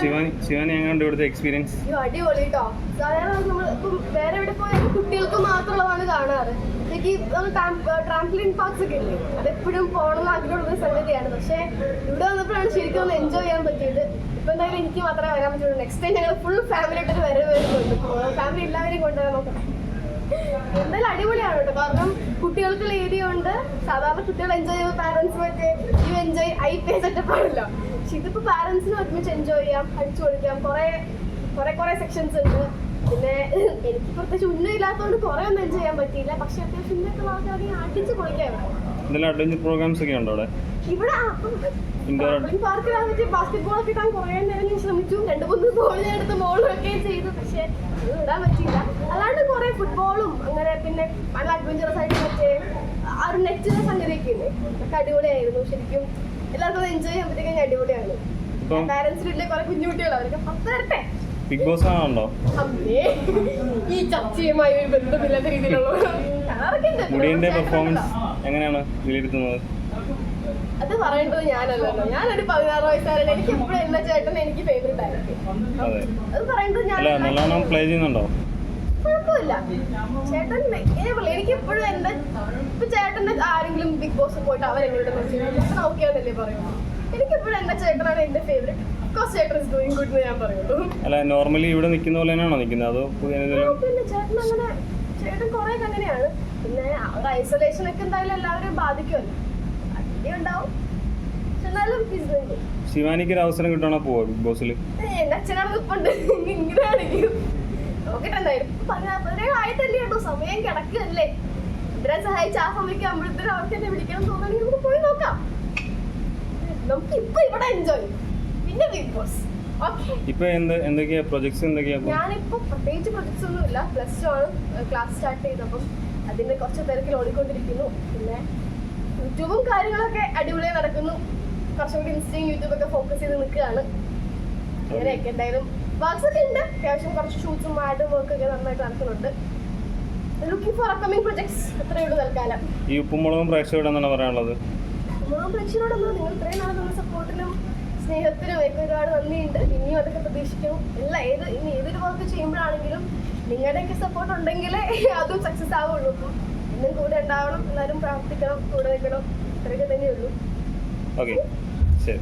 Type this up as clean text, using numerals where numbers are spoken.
ശിവാനി എങ്ങനെയുണ്ട് ഇവിടുത്തെ എക്സ്പീരിയൻസ്? അടിപൊളി കേട്ടോ. സാധാരണ നമ്മൾ ഇപ്പം വേറെ എവിടെ പോയാലും കുട്ടികൾക്ക് മാത്രമുള്ളതാണ് കാണാറ്. എനിക്ക് ട്രാംപ്ലിൻ പാർക്സ് ഒക്കെ ഇല്ലേ, അതെപ്പോഴും പോകണമെന്ന് ആഗ്രഹമുള്ള സംഗതിയാണ്. പക്ഷേ ഇവിടെ വന്നപ്പോഴാണ് ശരിക്കും ഒന്ന് എൻജോയ് ചെയ്യാൻ പറ്റിയത്. ഇപ്പം എന്തായാലും എനിക്ക് മാത്രമേ വരാൻ പറ്റുള്ളൂ. നെക്സ്റ്റ് ടൈം ഞങ്ങൾ ഫുൾ ഫാമിലി ആയിട്ടൊരു വരുന്നുണ്ട്. ഫാമിലി എല്ലാവരെയും കൊണ്ടുവരാൻ നോക്കാം. എന്തായാലും അടിപൊളിയാണ് കേട്ടോ. കാരണം കുട്ടികൾക്കുള്ള ഏരിയ ഉണ്ട്. സാധാരണ കുട്ടികൾ എൻജോയ് ചെയ്യുമ്പോൾ പാരന്റ്സ് മറ്റേ യു എൻജോയ് ഐ സെറ്റപ്പ് ആണല്ലോ. പക്ഷെ ഇതിപ്പോ പാരന്റ്സിന് ഒരുമിച്ച് എൻജോയ് ചെയ്യാം, അടിച്ചു പൊളിക്കാം. കുറെ സെക്ഷൻസ് ഉണ്ട്. പിന്നെ എനിക്ക് പ്രത്യേകിച്ച് ഉന്നയില്ലാത്തതുകൊണ്ട് കുറെ ഒന്നും എൻജോയ് ചെയ്യാൻ പറ്റിയില്ല. പക്ഷെ അത്യാവശ്യം ഇന്നത്തെ ആൾക്കാരെയും അടിച്ച് പൊളിക്കാം. അഡ്വഞ്ചർ പ്രോഗ്രാംസ് ഒക്കെ ഉണ്ടോ ഇവിടെ? പാർക്കിലാകട്ടെ ബാസ്കറ്റ് ബോൾ ഒക്കെ ഇടാൻ കുറെ നേരം ഞാൻ ശ്രമിച്ചു. 2-3 ബോൾ ഞാൻ എടുത്ത് ബോളൊക്കെ ചെയ്തു. പക്ഷെ ഇടാൻ പറ്റിയില്ല. അല്ലാണ്ട് കുറെ ഫുട്ബോളും അങ്ങനെ പിന്നെ നല്ല അഡ്വഞ്ചറസ് ആയിട്ട് മറ്റേ ആ ഒരു നെറ്റിന്റെ സംഗതിയൊക്കെ ഉണ്ട്. അതൊക്കെ അടിപൊളിയായിരുന്നു. ശരിക്കും എല്ലാവർക്കും എൻജോയ് ചെയ്യാൻ പറ്റിയ അടിപൊളിയാണ്. പാരന്റ്സിന്റെ കുറെ കുഞ്ഞുകുട്ടികൾ അവർക്ക് 10 വരട്ടെ. ബിഗ് ബോസ് ആണോ? അമ്മേ, ഈ ചർച്ചയുമായി ഒരു ബന്ധമില്ലാത്ത രീതിയിലുള്ള മുടിയുടെ പെർഫോമൻസ് എങ്ങനെയാണ് വിലയിരുത്തുന്നത്? അത് പറയേണ്ടത് ഞാനല്ലല്ലോ. ഞാനൊരു 16 വയസ്സായാലും എനിക്ക് എപ്പോഴും എല്ലാ ചേട്ടനും എനിക്ക് ഫേവറേറ്റ് ആയിരിക്കും. അത് പറയേണ്ടത് ഞാൻ. നല്ലോണം പ്ലേ ചെയ്യുന്നുണ്ടോ? കുഴപ്പമില്ല ചേട്ടൻ. എനിക്ക് എപ്പോഴും എന്റെ ഇപ്പൊ ചേട്ടന്റെ ആരെങ്കിലും ബിഗ് ബോസ് പോയിട്ട് അവരെന്നോട് ചേട്ടൻ നോക്കിയാന്നല്ലേ പറയുള്ളൂ. എനിക്കെപ്പോഴും എന്റെ ചേട്ടനാണ് എന്റെ ഫേവറേറ്റ്. ചേട്ടൻ ഇസ് ഡൂയിങ് ഗുഡ് എന്ന് ഞാൻ പറയുള്ളൂ. അല്ല, നോർമലി ഇവിടെ നിൽക്കുന്ന പോലെ തന്നെയാണോ നിൽക്കുന്നത്? അതോ പിന്നെ ചേട്ടൻ അങ്ങനെ ചേട്ടൻ കുറെ അങ്ങനെയാണ്. പിന്നെ ഒരു ഐസൊലേഷൻ ഒക്കെ എന്തായാലും എല്ലാവരും ബാധിക്കുമല്ലോ. അടി ഉണ്ടാവും. എന്നാലും ശിവാനിക്ക് ഒരു അവസരം കിട്ടണോ പോവാ ബിഗ് ബോസിൽ? എന്റെ അച്ഛനാണ് നിൽപ്പുണ്ട്. ഇങ്ങനെയാണെങ്കിൽ നോക്കട്ടെ. എന്തായാലും 17 ആയിട്ടല്ലേ ഉള്ളൂ. സമയം കിടക്കല്ലേ. ഇവരെ സഹായിച്ച് ആ സമയത്ത് അമ്പലത്തിൽ അവർക്ക് എന്നെ വിളിക്കണം തോന്നുകയാണെങ്കിൽ നമുക്ക് പോയി നോക്കാം. നമുക്ക് ഇപ്പൊ ഇവിടെ എൻജോയ്. പിന്നെ ബിഗ് ബോസ് ഇപ്പൊ എന്തൊക്കെയാ പ്രൊജക്ട്സ്? ഞാനിപ്പോ പ്രത്യേകിച്ച് പ്രൊജക്ട്സ് ഒന്നും ഇല്ല. +2 ആണ് ക്ലാസ് സ്റ്റാർട്ട് ചെയ്തപ്പം അതിന്റെ കുറച്ച് തിരക്കിൽ ഓടിക്കൊണ്ടിരിക്കുന്നു. പിന്നെ യൂട്യൂബും കാര്യങ്ങളൊക്കെ അടിപൊളിയായി നടക്കുന്നു. കുറച്ചും കൂടി ഇൻസ്റ്റയും യൂട്യൂബൊക്കെ ഫോക്കസ് ചെയ്ത് നിൽക്കുകയാണ്. അങ്ങനെയൊക്കെ എന്തായാലും വർക്ക്സ് ഒക്കെ ഉണ്ട്. അത്യാവശ്യം കുറച്ച് ഷൂട്ട്സും ആഡും വർക്കൊക്കെ നന്നായിട്ട് നടക്കുന്നുണ്ട്. Looking for upcoming projects. അത്രയേ ഉള്ളൂ തൽക്കാലം. ഈ ഉപ്പുമുളകും പ്രേക്ഷകരോട് എന്താണ് പറയാനുള്ളത്? പ്രേക്ഷകരോടൊന്നും നിങ്ങൾ ഇത്രയും നാളെ നമ്മുടെ സപ്പോർട്ടിനും സ്നേഹത്തിനും ഒക്കെ ഒരുപാട് നന്ദിയുണ്ട്. ഇനിയും അതൊക്കെ പ്രതീക്ഷിക്കണം. ഇനി ഏതൊരു വർക്ക് ചെയ്യുമ്പോഴാണെങ്കിലും നിങ്ങളുടെയൊക്കെ സപ്പോർട്ട് ഉണ്ടെങ്കിലേ അതും സക്സസ് ആവുള്ളൂ. അപ്പം ഇന്നും കൂടെ ഉണ്ടാവണം. എല്ലാവരും പ്രാർത്ഥിക്കണം, കൂടെ നിൽക്കണം. ഇത്രയൊക്കെ തന്നെയുള്ളൂ. ഓക്കെ, ശരി.